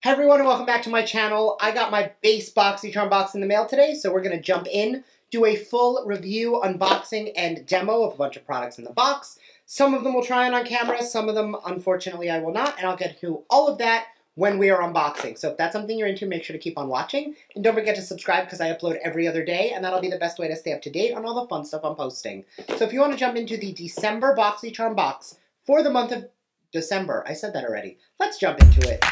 Hey everyone, and welcome back to my channel. I got my base Boxycharm box in the mail today, so we're going to jump in, do a full review, unboxing, and demo of a bunch of products in the box. Some of them we'll try on camera, some of them, unfortunately, I will not, and I'll get to all of that when we are unboxing. So if that's something you're into, make sure to keep on watching, and don't forget to subscribe because I upload every other day, and that'll be the best way to stay up to date on all the fun stuff I'm posting. So if you want to jump into the December Boxycharm box for the month of December, I said that already, let's jump into it.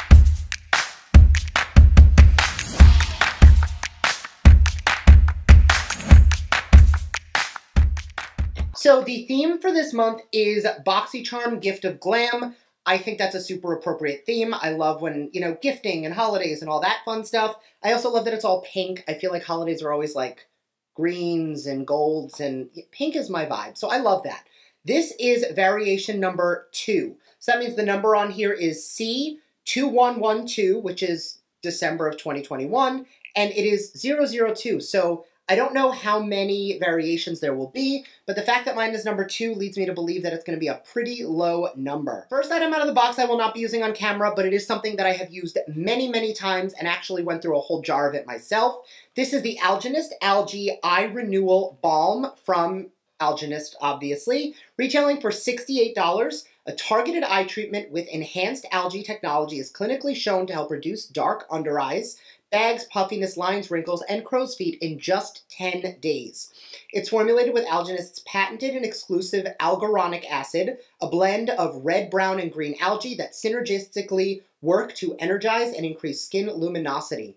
So the theme for this month is Boxycharm, Gift of Glam. I think that's a super appropriate theme. I love when, you know, gifting and holidays and all that fun stuff. I also love that it's all pink. I feel like holidays are always like greens and golds, and pink is my vibe. So I love that. This is variation number 2. So that means the number on here is C2112, which is December of 2021, and it is 002. So I don't know how many variations there will be, but the fact that mine is number 2 leads me to believe that it's going to be a pretty low number. First item out of the box I will not be using on camera, but it is something that I have used many, many times and actually went through a whole jar of it myself. This is the Algenist Algae Eye Renewal Balm from Algenist, obviously, retailing for $68. A targeted eye treatment with enhanced algae technology is clinically shown to help reduce dark under eyes, bags, puffiness, lines, wrinkles, and crow's feet in just 10 days. It's formulated with Algenist's patented and exclusive algoronic acid, a blend of red, brown, and green algae that synergistically work to energize and increase skin luminosity.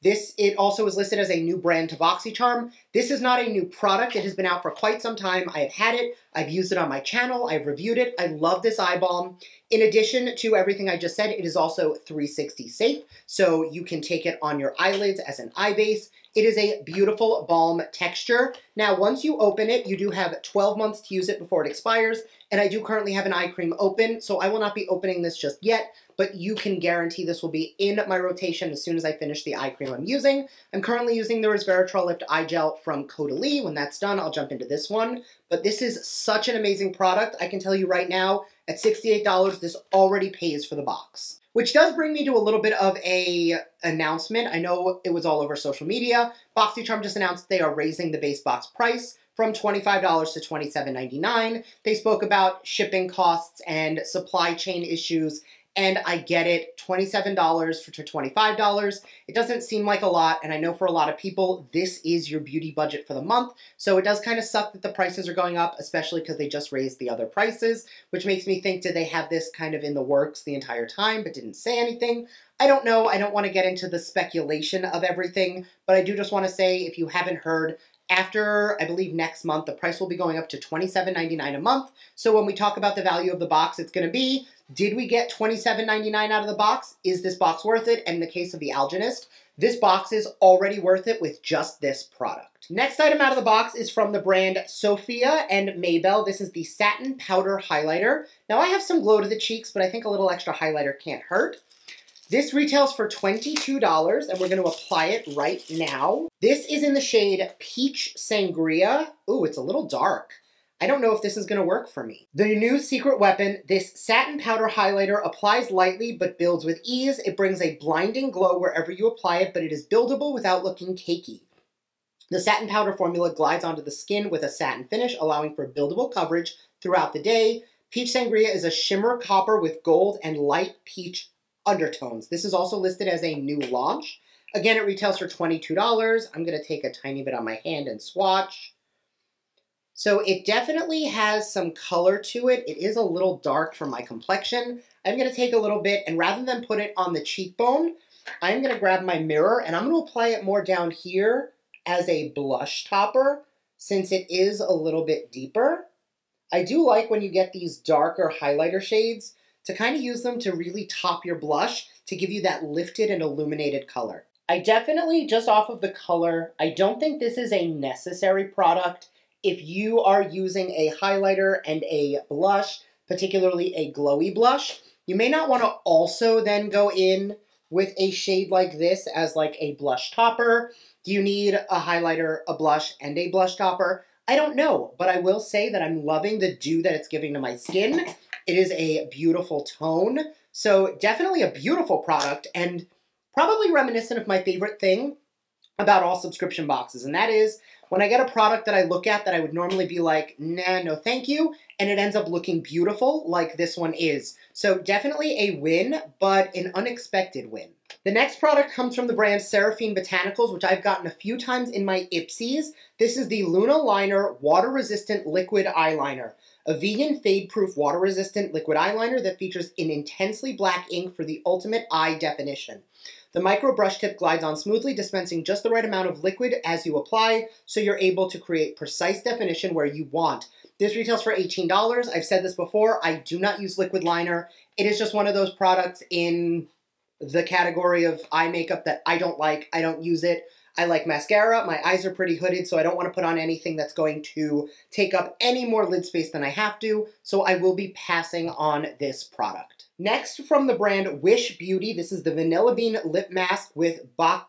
It also is listed as a new brand to Boxycharm. This is not a new product. It has been out for quite some time. I have had it. I've used it on my channel. I've reviewed it. I love this eye balm. In addition to everything I just said, it is also 360 safe, so you can take it on your eyelids as an eye base. It is a beautiful balm texture. Now, once you open it, you do have 12 months to use it before it expires, and I do currently have an eye cream open, so I will not be opening this just yet, but you can guarantee this will be in my rotation as soon as I finish the eye cream I'm using. I'm currently using the Resveratrol Lift Eye Gel from Caudalie. When that's done, I'll jump into this one. But this is such an amazing product. I can tell you right now, at $68, this already pays for the box. Which does bring me to a little bit of a announcement. I know it was all over social media. Boxycharm just announced they are raising the base box price from $25 to $27.99. They spoke about shipping costs and supply chain issues, and I get it, $27 to $25. It doesn't seem like a lot, and I know for a lot of people, this is your beauty budget for the month, so it does kind of suck that the prices are going up, especially because they just raised the other prices, which makes me think, did they have this kind of in the works the entire time but didn't say anything? I don't know. I don't want to get into the speculation of everything, but I do just want to say, if you haven't heard, after, I believe, next month, the price will be going up to $27.99 a month. So when we talk about the value of the box, it's going to be, did we get $27.99 out of the box? Is this box worth it? And in the case of the Algenist, this box is already worth it with just this product. Next item out of the box is from the brand Sophia and Maybell. This is the Satin Powder Highlighter. Now, I have some glow to the cheeks, but I think a little extra highlighter can't hurt. This retails for $22, and we're going to apply it right now. This is in the shade Peach Sangria. Ooh, it's a little dark. I don't know if this is going to work for me. The new secret weapon, this satin powder highlighter applies lightly but builds with ease. It brings a blinding glow wherever you apply it, but it is buildable without looking cakey. The satin powder formula glides onto the skin with a satin finish, allowing for buildable coverage throughout the day. Peach Sangria is a shimmer copper with gold and light peach undertones. This is also listed as a new launch. Again, it retails for $22. I'm going to take a tiny bit on my hand and swatch. So it definitely has some color to it. It is a little dark for my complexion. I'm going to take a little bit, and rather than put it on the cheekbone, I'm going to grab my mirror and I'm going to apply it more down here as a blush topper, since it is a little bit deeper. I do like when you get these darker highlighter shades to kind of use them to really top your blush to give you that lifted and illuminated color. I definitely, just off of the color, I don't think this is a necessary product. If you are using a highlighter and a blush, particularly a glowy blush, you may not want to also then go in with a shade like this as like a blush topper. Do you need a highlighter, a blush, and a blush topper? I don't know, but I will say that I'm loving the dew that it's giving to my skin. It is a beautiful tone, so definitely a beautiful product, and probably reminiscent of my favorite thing about all subscription boxes, and that is when I get a product that I look at that I would normally be like, nah, no thank you, and it ends up looking beautiful like this one is. So definitely a win, but an unexpected win. The next product comes from the brand Seraphine Botanicals, which I've gotten a few times in my Ipsies. This is the Luna Liner Water Resistant Liquid Eyeliner, a vegan fade-proof water-resistant liquid eyeliner that features an intensely black ink for the ultimate eye definition. The micro brush tip glides on smoothly, dispensing just the right amount of liquid as you apply, so you're able to create precise definition where you want. This retails for $18. I've said this before, I do not use liquid liner. It is just one of those products in the category of eye makeup that I don't like. I don't use it. I like mascara. My eyes are pretty hooded, so I don't want to put on anything that's going to take up any more lid space than I have to, so I will be passing on this product. Next, from the brand Wish Beauty, this is the Vanilla Bean Lip Mask with bakuchiol.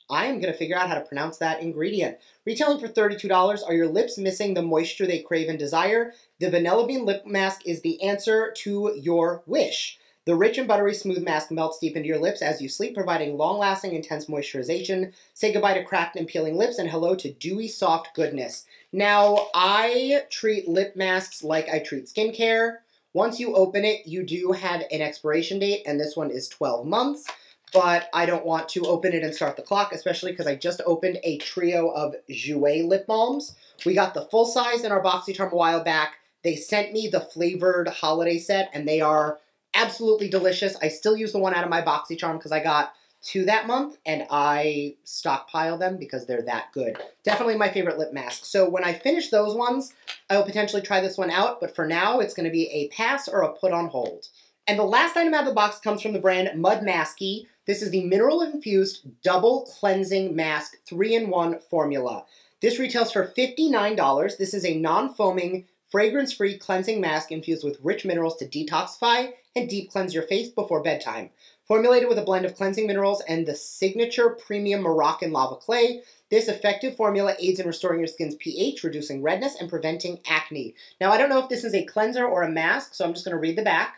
I am going to figure out how to pronounce that ingredient. Retailing for $32, are your lips missing the moisture they crave and desire? The Vanilla Bean Lip Mask is the answer to your wish. The rich and buttery smooth mask melts deep into your lips as you sleep, providing long-lasting, intense moisturization. Say goodbye to cracked and peeling lips and hello to dewy, soft goodness. Now, I treat lip masks like I treat skincare. Once you open it, you do have an expiration date, and this one is 12 months. But I don't want to open it and start the clock, especially because I just opened a trio of Jouer lip balms. We got the full size in our Boxycharm a while back. They sent me the flavored holiday set, and they are absolutely delicious. I still use the one out of my Boxycharm because I got 2 that month, and I stockpile them because they're that good. Definitely my favorite lip mask. So when I finish those ones, I will potentially try this one out, but for now, it's going to be a pass or a put on hold. And the last item out of the box comes from the brand Masky. This is the mineral-infused double cleansing mask 3-in-1 formula. This retails for $59. This is a non-foaming, fragrance-free cleansing mask infused with rich minerals to detoxify and deep cleanse your face before bedtime. Formulated with a blend of cleansing minerals and the signature premium Moroccan lava clay, this effective formula aids in restoring your skin's pH, reducing redness, and preventing acne. Now, I don't know if this is a cleanser or a mask, so I'm just going to read the back.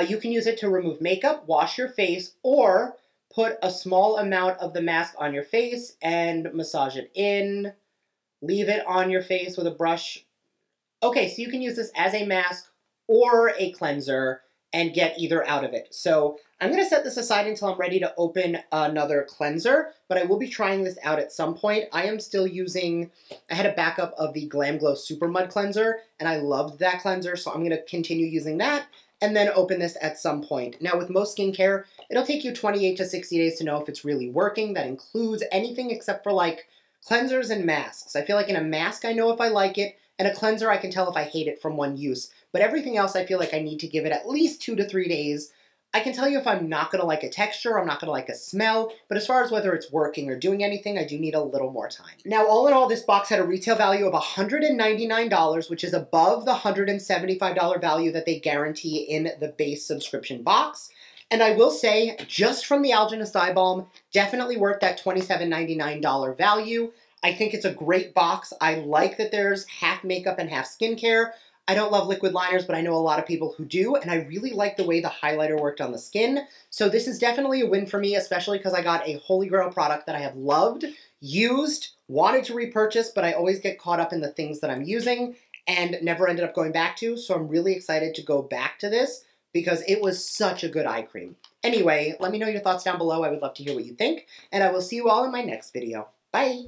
You can use it to remove makeup, wash your face, or put a small amount of the mask on your face and massage it in. Leave it on your face with a brush. Okay, so you can use this as a mask or a cleanser and get either out of it. So I'm going to set this aside until I'm ready to open another cleanser, but I will be trying this out at some point. I am still using, I had a backup of the Glam Glow Super Mud Cleanser, and I loved that cleanser, so I'm going to continue using that and then open this at some point. Now, with most skincare, it'll take you 28 to 60 days to know if it's really working. That includes anything except for, like, cleansers and masks. I feel like in a mask, I know if I like it, and a cleanser, I can tell if I hate it from one use. But everything else, I feel like I need to give it at least 2 to 3 days. I can tell you if I'm not going to like a texture, I'm not going to like a smell, but as far as whether it's working or doing anything, I do need a little more time. Now, all in all, this box had a retail value of $199, which is above the $175 value that they guarantee in the base subscription box. And I will say, just from the Algenist Eye Balm, definitely worth that $27.99 value. I think it's a great box. I like that there's half makeup and half skincare. I don't love liquid liners, but I know a lot of people who do, and I really like the way the highlighter worked on the skin. So this is definitely a win for me, especially because I got a holy grail product that I have loved, used, wanted to repurchase, but I always get caught up in the things that I'm using and never ended up going back to. So I'm really excited to go back to this because it was such a good eye cream. Anyway, let me know your thoughts down below. I would love to hear what you think, and I will see you all in my next video. Bye!